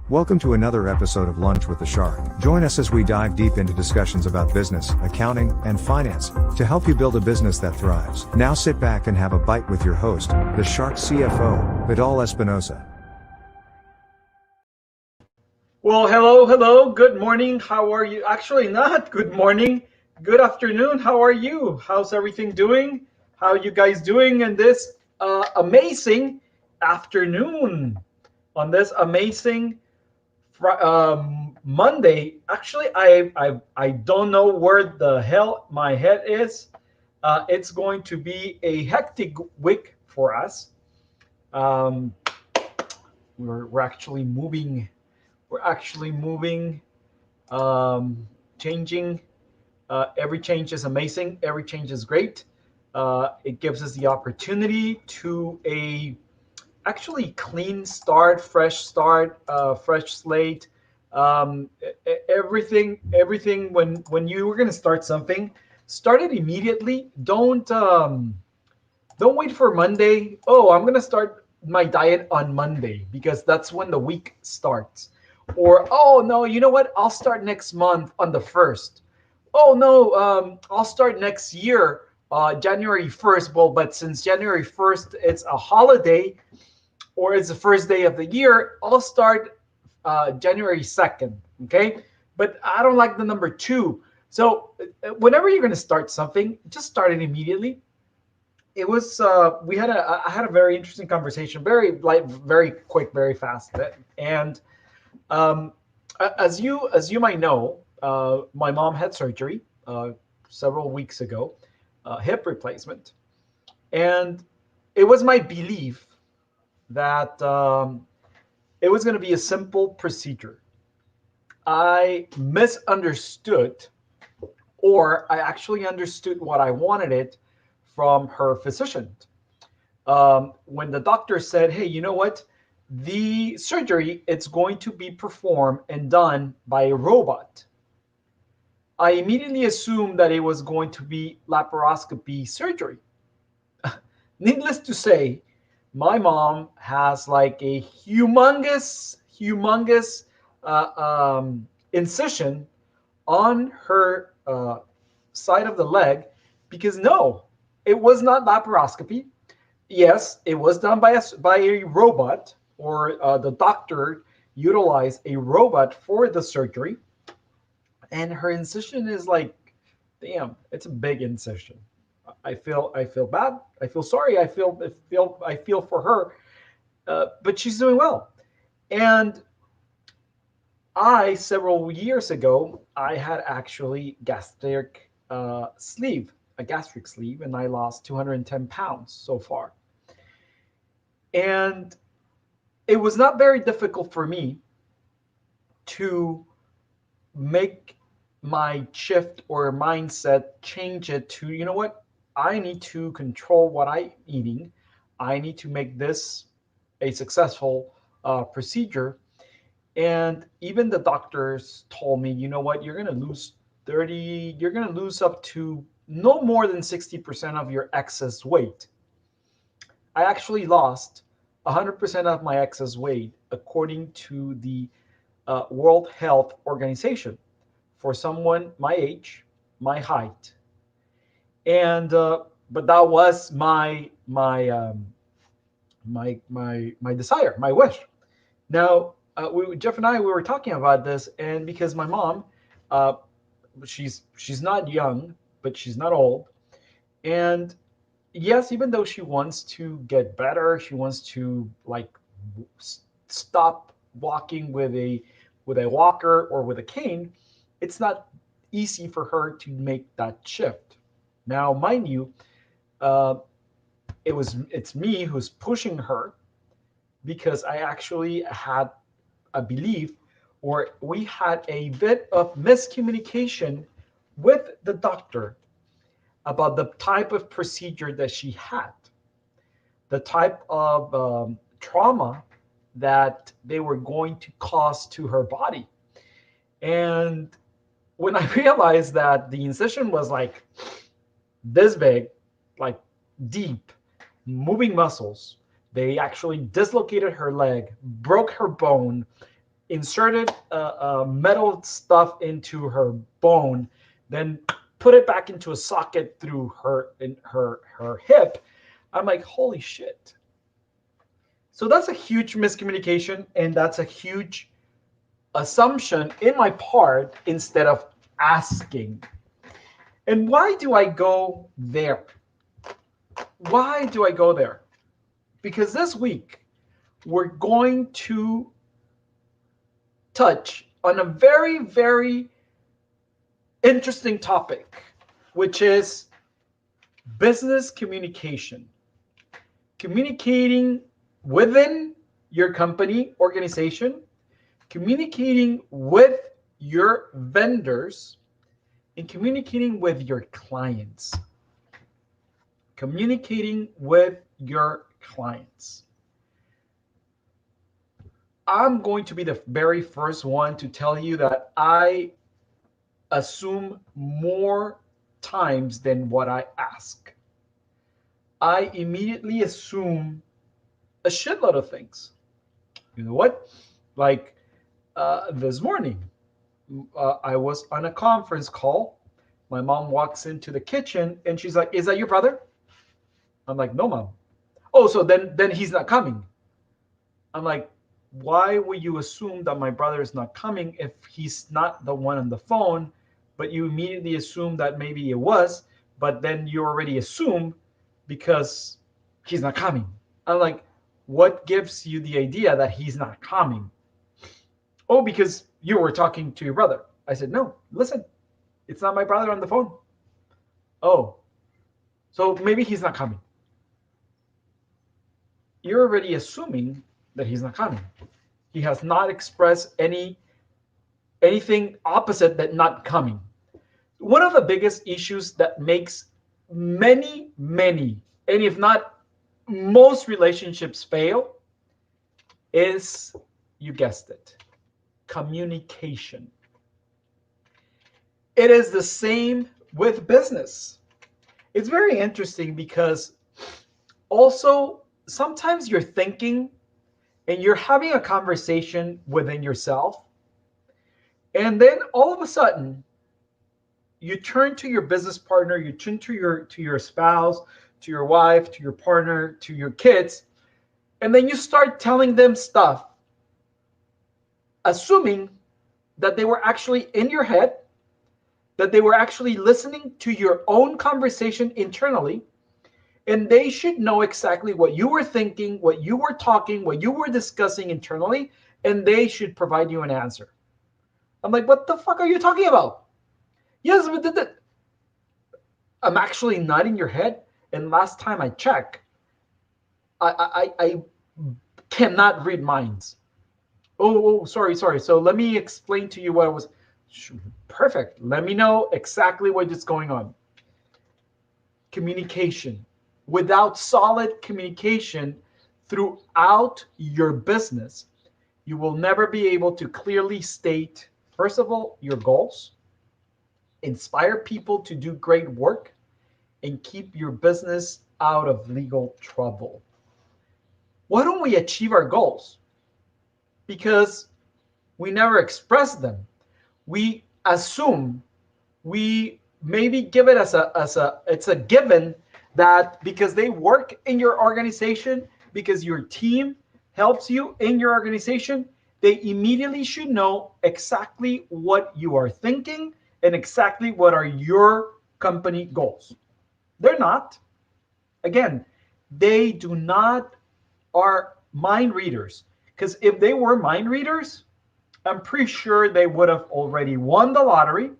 Welcome to another episode of Lunch with the Shark. Join us as we dive deep into discussions about business, accounting, and finance to help you build a business that thrives. Now sit back and have a bite with your host, the Shark CFO, Vidal Espinosa. Well, hello. Good morning. How are you? Actually, not good morning. Good afternoon. How are you? How's everything doing? How are you guys doing in this amazing afternoon? On this amazing Monday. Actually, I don't know where the hell my head is. It's going to be a hectic week for us. We're actually moving. We're actually moving, changing. Every change is amazing. Every change is great. It gives us the opportunity to actually clean start, fresh start, fresh slate. Everything. When you were going to start something, start it immediately. Don't wait for Monday. Oh, I'm going to start my diet on Monday because that's when the week starts. Or, oh no, you know what? I'll start next month on the 1st. Oh no, I'll start next year, January 1st. Well, but since January 1st, it's a holiday or it's the first day of the year, I'll start January 2nd. Okay. But I don't like the number 2. So whenever you're going to start something, just start it immediately. It was I had a very interesting conversation, very light, very quick, very fast, and as you might know, my mom had surgery several weeks ago, hip replacement, and it was my belief that it was going to be a simple procedure. I misunderstood, or I actually understood what I wanted it from her physician. When the doctor said, "Hey, you know what? The surgery, it's going to be performed and done by a robot." I immediately assumed that it was going to be laparoscopy surgery. Needless to say, my mom has like a humongous incision on her side of the leg because no, it was not laparoscopy. Yes, it was done by a robot, or the doctor utilized a robot for the surgery, and her incision is like, damn, it's a big incision. I feel bad. I feel sorry. I feel for her, but she's doing well. And several years ago, I had actually a gastric sleeve, and I lost 210 pounds so far. And it was not very difficult for me to make my shift or mindset, change it to, you know what? I need to control what I'm eating. I need to make this a successful procedure. And even the doctors told me, you know what? You're going to lose you're going to lose up to no more than 60% of your excess weight. I actually lost 100% of my excess weight according to the World Health Organization for someone my age, my height, and but that was my desire, my wish. Now, Jeff and I, we were talking about this, and because my mom, uh, she's not young, but she's not old, and yes, even though she wants to get better, she wants to like stop walking with a walker or with a cane. It's not easy for her to make that shift. Now, mind you, uh, it's me who's pushing her because I actually had a belief, or we had a bit of miscommunication with the doctor about the type of procedure that she had, the type of trauma that they were going to cause to her body. And when I realized that the incision was like this big, like deep, moving muscles, they actually dislocated her leg, broke her bone, inserted metal stuff into her bone, then put it back into a socket through her hip. I'm like, holy shit. So that's a huge miscommunication, and that's a huge assumption in my part instead of asking. And why do I go there? Why do I go there? Because this week we're going to touch on a very, very interesting topic, which is business communication. Communicating within your company organization, communicating with your vendors, and communicating with your clients. Communicating with your clients. I'm going to be the very first one to tell you that I assume more times than what I ask. I immediately assume a shitload of things. You know what? Like this morning, I was on a conference call. My mom walks into the kitchen and she's like, "Is that your brother?" I'm like, "No, mom." "Oh, so then he's not coming." I'm like, "Why would you assume that my brother is not coming if he's not the one on the phone?" But you immediately assume that maybe it was, but then you already assume because he's not coming. I'm like, what gives you the idea that he's not coming? "Oh, because you were talking to your brother." I said, "No, listen, it's not my brother on the phone." "Oh, so maybe he's not coming." You're already assuming that he's not coming. He has not expressed anything opposite that not coming. One of the biggest issues that makes many, and if not most relationships fail is, you guessed it, communication. It is the same with business. It's very interesting because also sometimes you're thinking and you're having a conversation within yourself, and then all of a sudden you turn to your business partner, you turn to your spouse, to your wife, to your partner, to your kids, and then you start telling them stuff, assuming that they were actually in your head, that they were actually listening to your own conversation internally, and they should know exactly what you were thinking, what you were talking, what you were discussing internally, and they should provide you an answer. I'm like, what the fuck are you talking about? Yes, but I'm actually not in your head. And last time I checked, I cannot read minds. Oh, sorry. So let me explain to you what I was. Perfect. Let me know exactly what is going on. Communication. Without solid communication throughout your business, you will never be able to clearly state, first of all, your goals, inspire people to do great work, and keep your business out of legal trouble. Why don't we achieve our goals? Because we never express them. We assume, we maybe give it as a it's a given that because they work in your organization, because your team helps you in your organization, they immediately should know exactly what you are thinking and exactly what are your company goals. They're not. Again, they do not are mind readers. Because if they were mind readers, I'm pretty sure they would have already won the lottery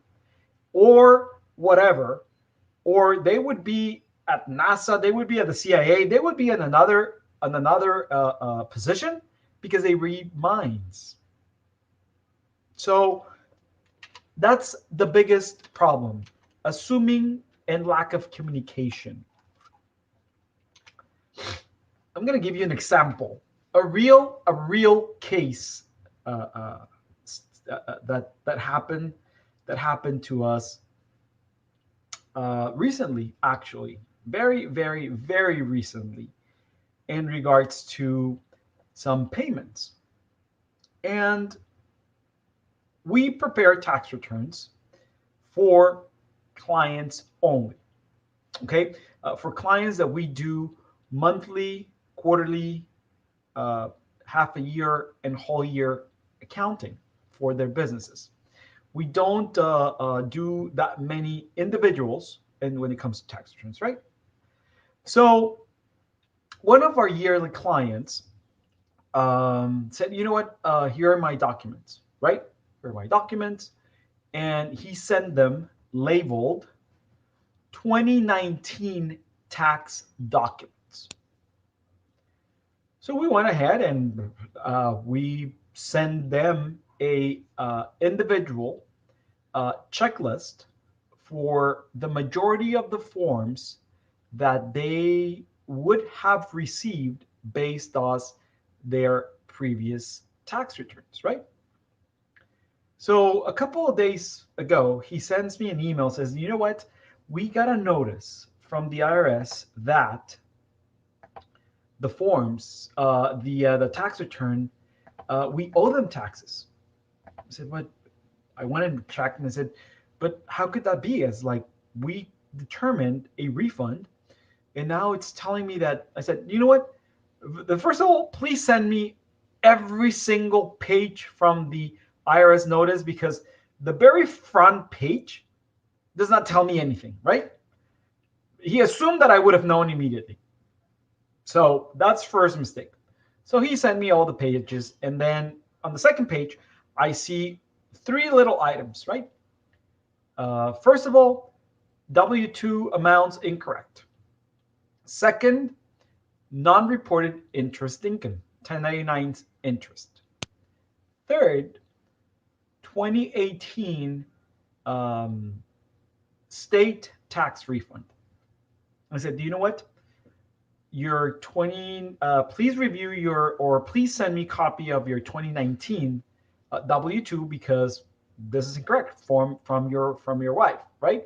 or whatever, or they would be at NASA, they would be at the CIA, they would be in another position because they read minds. So that's the biggest problem: assuming and lack of communication. I'm going to give you an example, a real case that happened to us recently, actually, very recently, in regards to some payments. And we prepare tax returns for clients only. Okay, for clients that we do monthly, quarterly, uh, half a year, and whole year accounting for their businesses. We don't do that many individuals, and when it comes to tax returns, right? So one of our yearly clients said, you know what? Here are my documents, right? Here are my documents, and he sent them labeled 2019 tax documents. So we went ahead and we send them a individual checklist for the majority of the forms that they would have received based on their previous tax returns, right? So a couple of days ago, he sends me an email, says, you know what? We got a notice from the IRS that the forms, the tax return, we owe them taxes. I said, what? I went and checked and I said, but how could that be? As like we determined a refund, and now it's telling me that. I said, you know what? The first of all, please send me every single page from the IRS notice, because the very front page does not tell me anything, right? He assumed that I would have known immediately. So that's first mistake. So he sent me all the pages, and then on the second page, I see three little items, right? First of all, W-2 amounts incorrect. Second, non-reported interest income, 1099 interest. Third, 2018 state tax refund. I said, do you know what? Your 20, please review or please send me a copy of your 2019 W-2, because this is incorrect from your wife, right?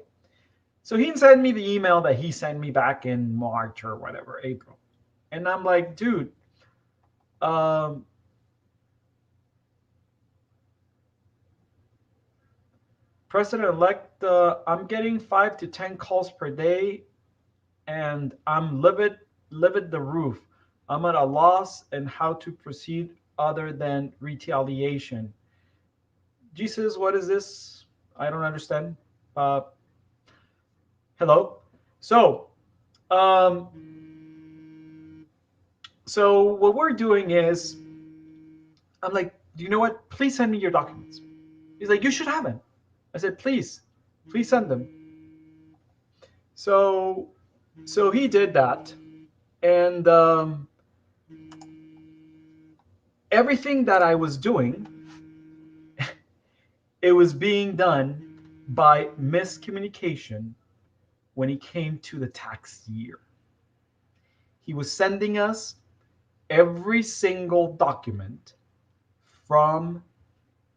So he sent me the email that he sent me back in March or whatever, April. And I'm like, dude, President-elect, I'm getting 5 to 10 calls per day, and I'm livid the roof. I'm at a loss and how to proceed other than retaliation. Jesus, what is this? I don't understand. Uh, hello. So, um, so what we're doing is, I'm like, do you know what? Please send me your documents. He's like, you should have them. I said, please send them. So, so he did that, and everything that I was doing, it was being done by miscommunication when he came to the tax year. He was sending us every single document from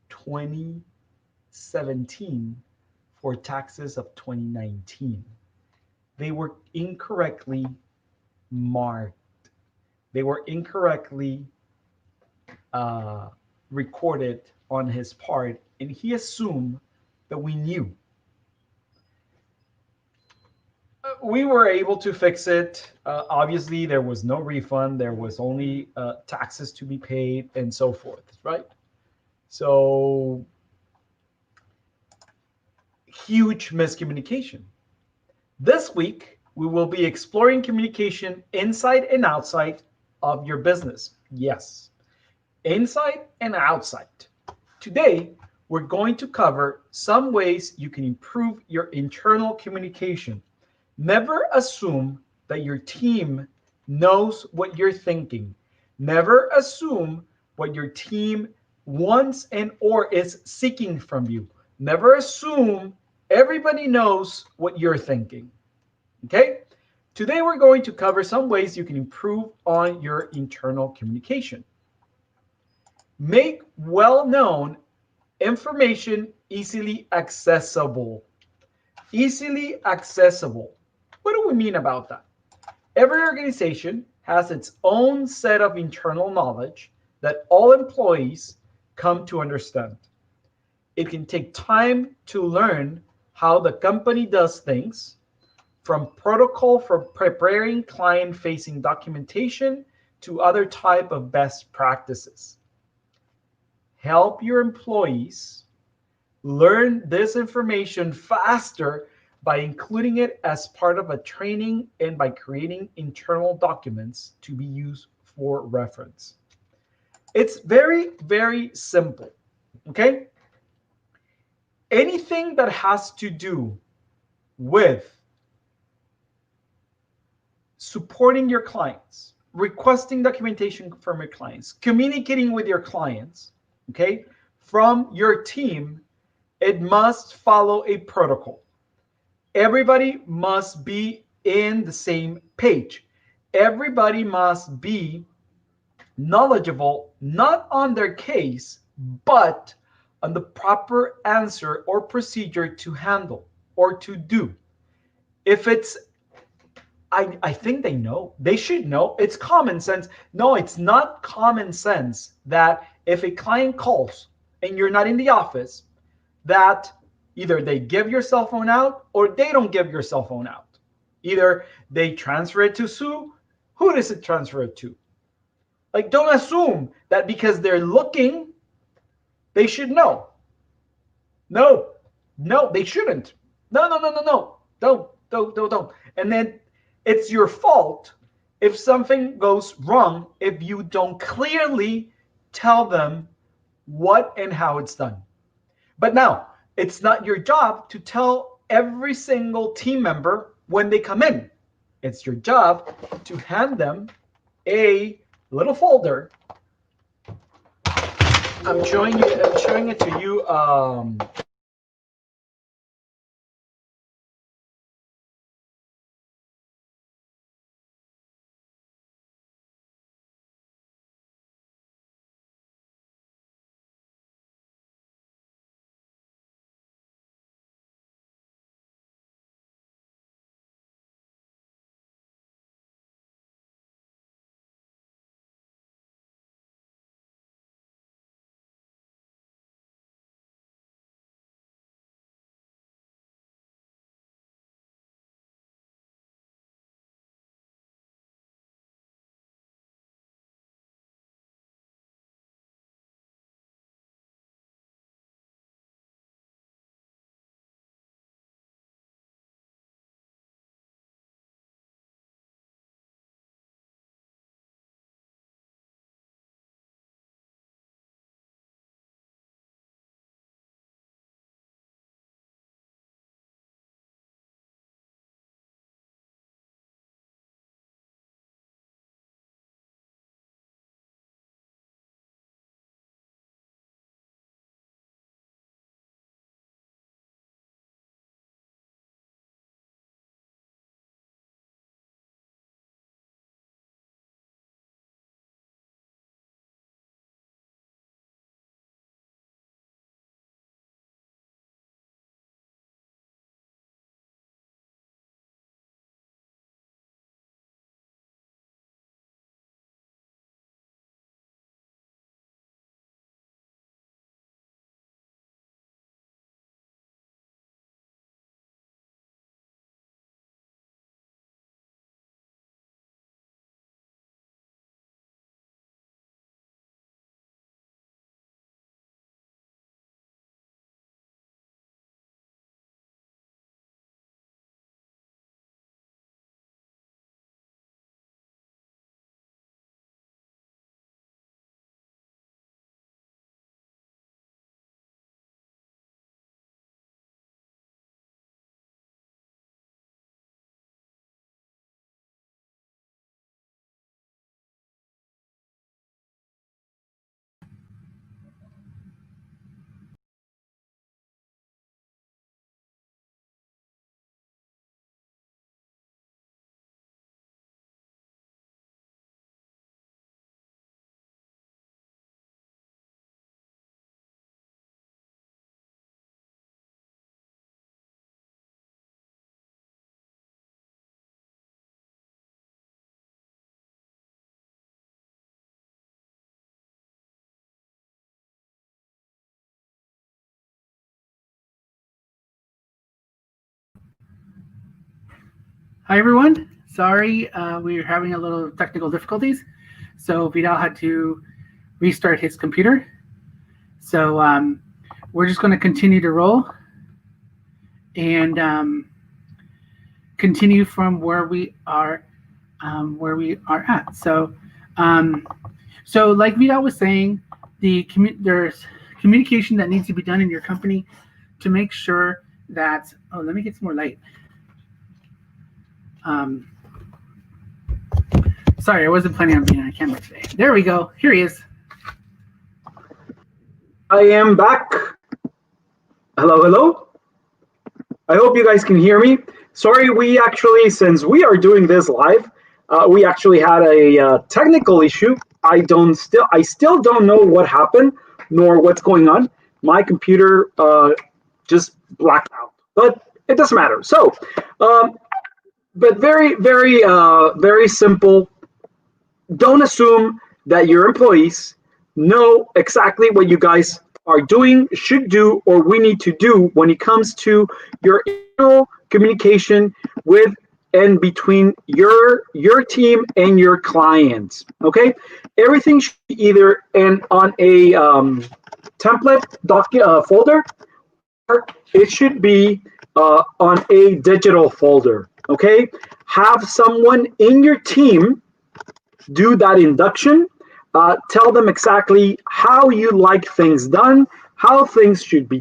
2017 for taxes of 2019. They were incorrectly marked. They were incorrectly recorded on his part, and he assumed that we knew. We were able to fix it. Obviously, there was no refund. There was only taxes to be paid and so forth, right? So, huge miscommunication. This week, we will be exploring communication inside and outside of your business. Yes, inside and outside. Today, we're going to cover some ways you can improve your internal communication. Never assume that your team knows what you're thinking. Never assume what your team wants and or is seeking from you. Never assume everybody knows what you're thinking. Okay? Today we're going to cover some ways you can improve on your internal communication. Make well-known information easily accessible. Easily accessible. What do we mean about that? Every organization has its own set of internal knowledge that all employees come to understand. It can take time to learn how the company does things, from protocol for preparing client-facing documentation to other type of best practices. Help your employees learn this information faster by including it as part of a training and by creating internal documents to be used for reference. It's very, very simple. Okay? Anything that has to do with supporting your clients, requesting documentation from your clients, communicating with your clients, okay, from your team, it must follow a protocol. Everybody must be in the same page. Everybody must be knowledgeable, not on their case, but on the proper answer or procedure to handle or to do. If it's I think they know. They should know. It's common sense. No, it's not common sense that if a client calls and you're not in the office, that either they give your cell phone out or they don't give your cell phone out. Either they transfer it to Sue. Who does it transfer it to? Like, don't assume that because they're looking, they should know. No, no, they shouldn't. No, no, no, no, no. Don't. And then it's your fault if something goes wrong if you don't clearly tell them what and how it's done. But now, it's not your job to tell every single team member when they come in. It's your job to hand them a little folder. I'm showing it to you Hi, everyone. Sorry, we were having a little technical difficulties. So Vidal had to restart his computer. So we're just going to continue to roll and continue from where we are at. So like Vidal was saying, there's communication that needs to be done in your company to make sure that. Oh, let me get some more light. Sorry, I wasn't planning on being on camera today. There we go. Here he is. I am back. Hello, hello. I hope you guys can hear me. Sorry, since we are doing this live, we actually had a technical issue. I still don't know what happened nor what's going on. My computer just blacked out, but it doesn't matter. So, but very simple. Don't assume that your employees know exactly what you guys are doing, should do, or we need to do when it comes to your internal communication with and between your team and your clients. Okay, everything should be either on a template folder, or it should be on a digital folder. Okay, have someone in your team do that induction. Tell them exactly how you like things done, how things should be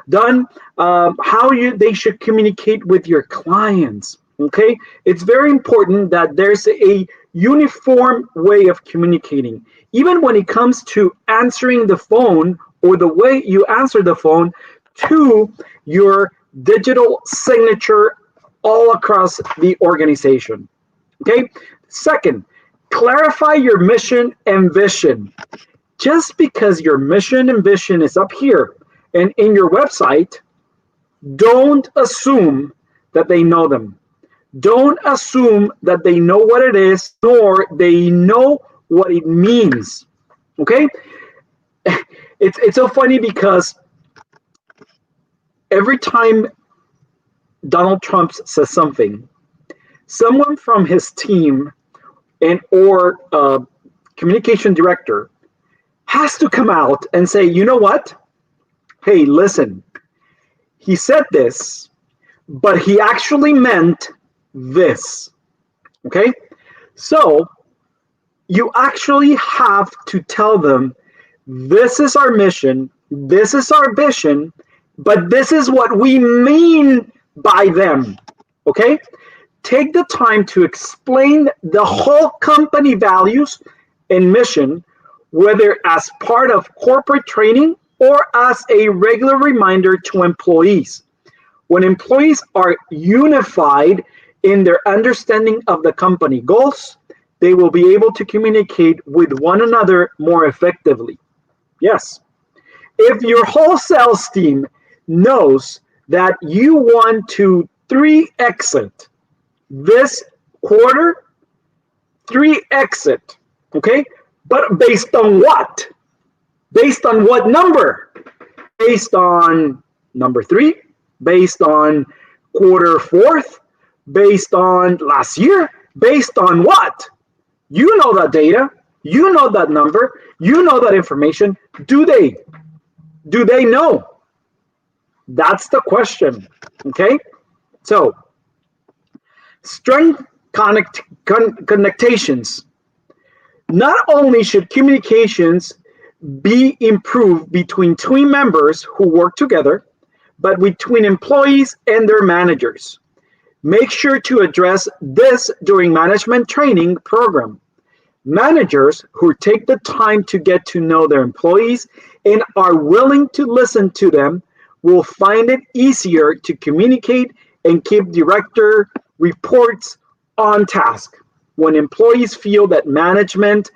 done, how they should communicate with your clients. Okay, it's very important that there's a uniform way of communicating. Even when it comes to answering the phone or the way you answer the phone to your digital signature all across the organization. Okay, second, clarify your mission and vision. Just because your mission and vision is up here and in your website, don't assume that they know them. Don't assume that they know what it is, nor they know what it means. Okay? It's so funny because every time Donald Trump says something, someone from his team or communication director has to come out and say, you know what? Hey, listen, he said this, but he actually meant this. Okay? So you actually have to tell them, this is our mission, this is our vision, but this is what we mean by them. Okay? Take the time to explain the whole company values and mission, whether as part of corporate training or as a regular reminder to employees. When employees are unified in their understanding of the company goals, they will be able to communicate with one another more effectively. Yes. If your whole sales team knows that you want to 3x it this quarter, 3x it, okay? But based on what? Based on what number? Based on number 3, based on quarter 4th, based on last year, based on what? You know that data, you know that number, you know that information. Do they? Do they know? That's the question, okay? So, strength connectations. Not only should communications be improved between team members who work together, but between employees and their managers. Make sure to address this during management training program. Managers who take the time to get to know their employees and are willing to listen to them will find it easier to communicate and keep director reports on task. When employees feel that management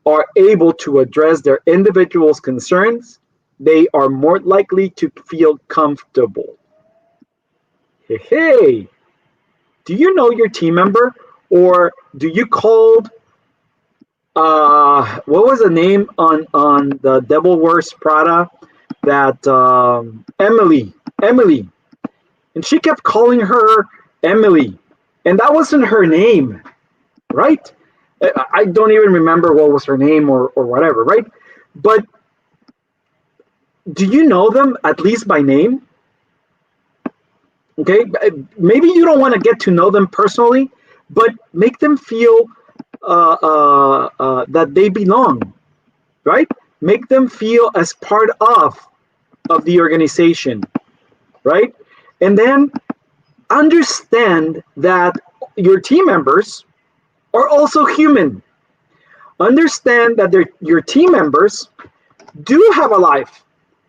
are able to address their individual's concerns, they are more likely to feel comfortable. Hey, do you know your team member, or do you call what was the name on the Devil Wears Prada, that Emily, and she kept calling her Emily. And that wasn't her name, right? I don't even remember what was her name or whatever, right? But do you know them at least by name? Okay, maybe you don't want to get to know them personally, but make them feel that they belong, right? Make them feel as part of the organization, right? And then understand that your team members are also human. Understand that your team members do have a life.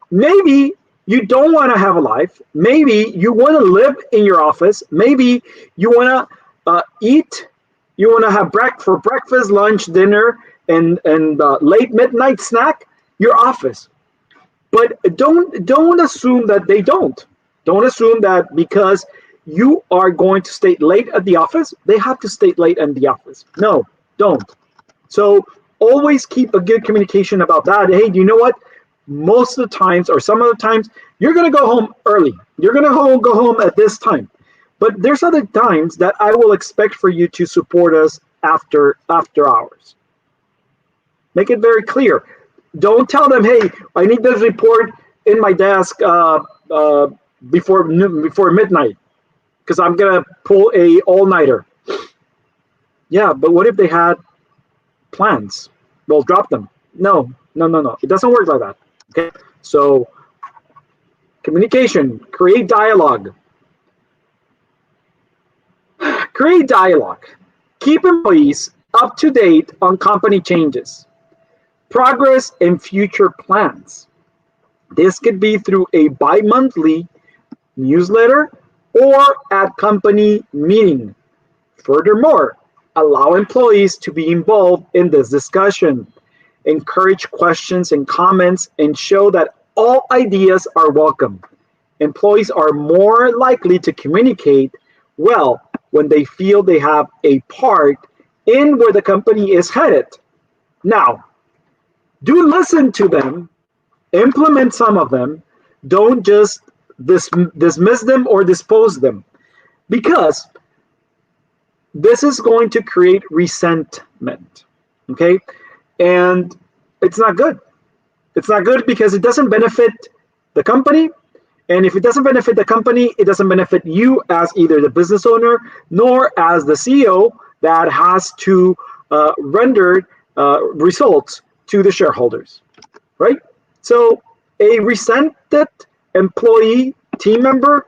Maybe you don't want to have a life. Maybe you want to live in your office. Maybe you want to eat. You want to have for breakfast, lunch, dinner, and late midnight snack. Your office. But don't assume that they don't. Don't assume that because you are going to stay late at the office, they have to stay late at the office. No, don't. So always keep a good communication about that. Hey, do you know what? Most of the times, or some of the times, you're going to go home early. You're going to go home at this time. But there's other times that I will expect for you to support us after hours. Make it very clear. Don't tell them, hey, I need this report in my desk before midnight because I'm going to pull a all-nighter. Yeah, but what if they had plans? Well, drop them. No. It doesn't work like that. Okay, so communication, create dialogue. Create dialogue. Keep employees up to date on company changes, progress, and future plans. This could be through a bi-monthly newsletter or at company meeting. Furthermore, allow employees to be involved in this discussion. Encourage questions and comments and show that all ideas are welcome. Employees are more likely to communicate well when they feel they have a part in where the company is headed. Now, do listen to them, implement some of them, don't just dismiss them or dispose them, because this is going to create resentment, okay? And it's not good. It's not good because it doesn't benefit the company. And if it doesn't benefit the company, it doesn't benefit you as either the business owner nor as the CEO that has to render results to the shareholders, right? So a resented employee, team member,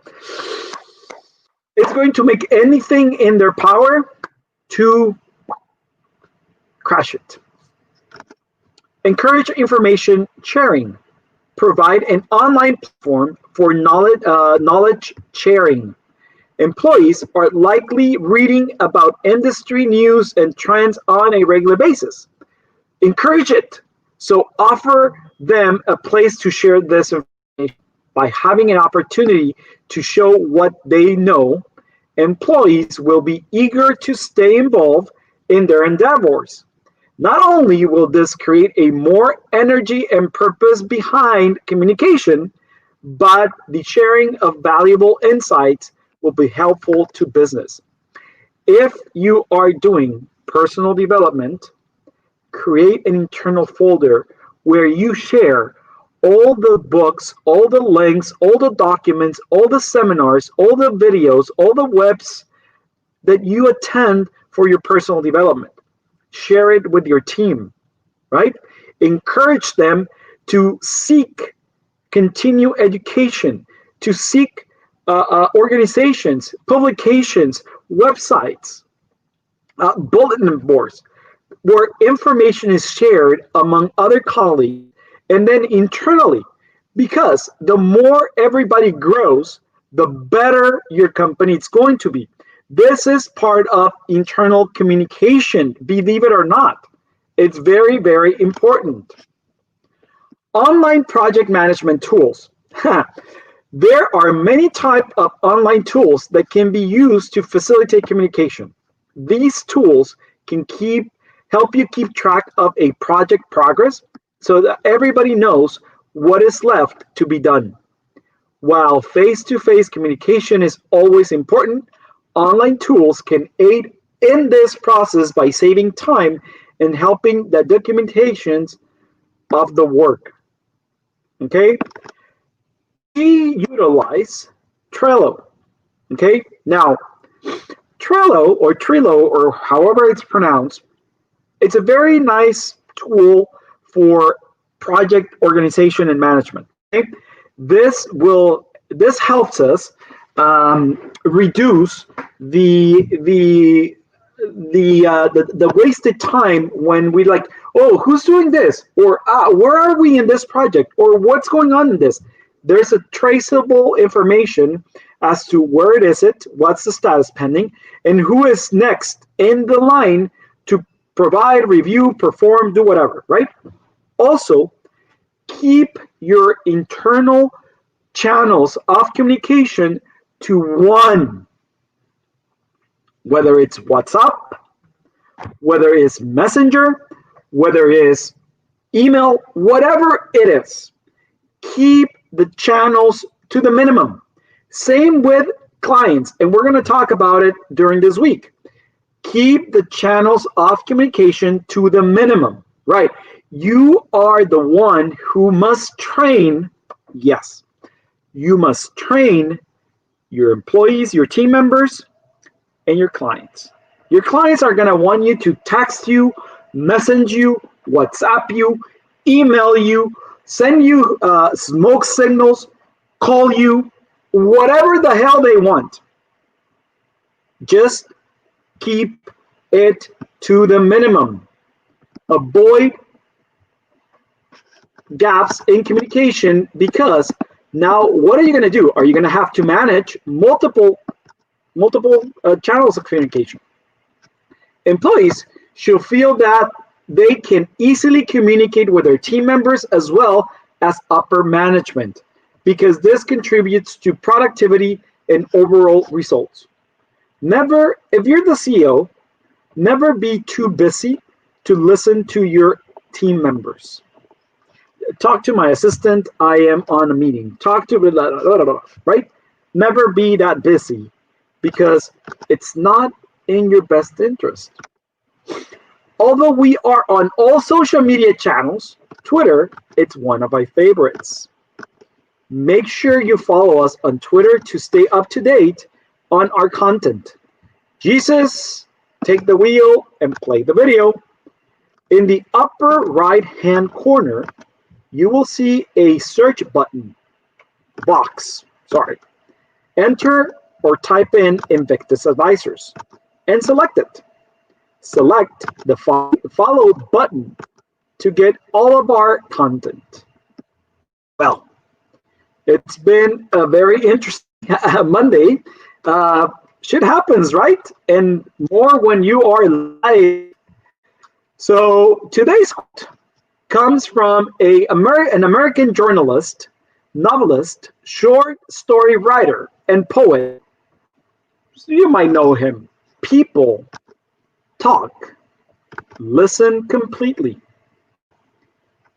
is going to make anything in their power to crash it. Encourage information sharing. Provide an online platform for knowledge sharing. Employees are likely reading about industry news and trends on a regular basis. Encourage it. So offer them a place to share this information by having an opportunity to show what they know. Employees will be eager to stay involved in their endeavors. Not only will this create a more energy and purpose behind communication, but the sharing of valuable insights will be helpful to business. If you are doing personal development, create an internal folder where you share all the books, all the links, all the documents, all the seminars, all the videos, all the webs that you attend for your personal development. Share it with your team, right? Encourage them to seek continue education, to seek organizations, publications, websites, bulletin boards, where information is shared among other colleagues and then internally, because the more everybody grows, the better your company is going to be. This is part of internal communication, believe it or not. It's very, very important. Online project management tools. There are many types of online tools that can be used to facilitate communication. These tools can help you keep track of a project progress so that everybody knows what is left to be done. While face-to-face communication is always important, online tools can aid in this process by saving time and helping the documentations of the work. Okay? We utilize Trello. Okay? Now, Trello or however it's pronounced, it's a very nice tool for project organization and management. Okay? This helps us reduce the wasted time when we like, oh, who's doing this, or where are we in this project, or what's going on in this. There's a traceable information as to where it is, what's the status pending, and who is next in the line to provide, review, perform, do whatever, right? Also, keep your internal channels of communication to one, whether it's WhatsApp, whether it's Messenger, whether it's email, whatever it is. Keep the channels to the minimum. Same with clients, and we're going to talk about it during this week. Keep the channels of communication to the minimum, right? You are the one who must train, yes, you must train your employees, your team members, and your clients. Your clients are going to want you to text you, message you, WhatsApp you, email you, send you smoke signals, call you, whatever the hell they want. Just keep it to the minimum. Avoid gaps in communication, because now what are you going to do? Are you going to have to manage multiple channels of communication? Employees should feel that they can easily communicate with their team members as well as upper management, because this contributes to productivity and overall results. Never, if you're the CEO, never be too busy to listen to your team members. Talk to my assistant, I am on a meeting. Talk to blah, blah, blah, blah, right? Never be that busy, because it's not in your best interest. Although we are on all social media channels, Twitter, it's one of my favorites. Make sure you follow us on Twitter to stay up to date on our content. Jesus, take the wheel and play the video. In the upper right-hand corner, you will see a search box. Enter or type in Invictus Advisors and select it. Select the follow button to get all of our content. Well, it's been a very interesting Monday. Shit happens, right? And more when you are live. So today's quote comes from an American journalist, novelist, short story writer, and poet. So you might know him. People talk, listen completely.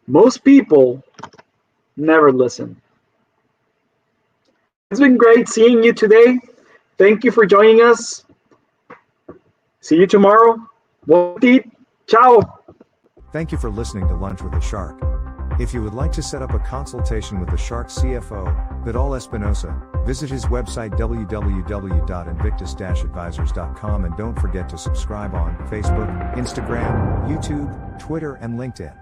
Most people never listen. It's been great seeing you today. Thank you for joining us. See you tomorrow. Ciao. Thank you for listening to Lunch with the Shark. If you would like to set up a consultation with the Shark CFO, Vidal Espinosa, visit his website www.invictus-advisors.com, and don't forget to subscribe on Facebook, Instagram, YouTube, Twitter, and LinkedIn.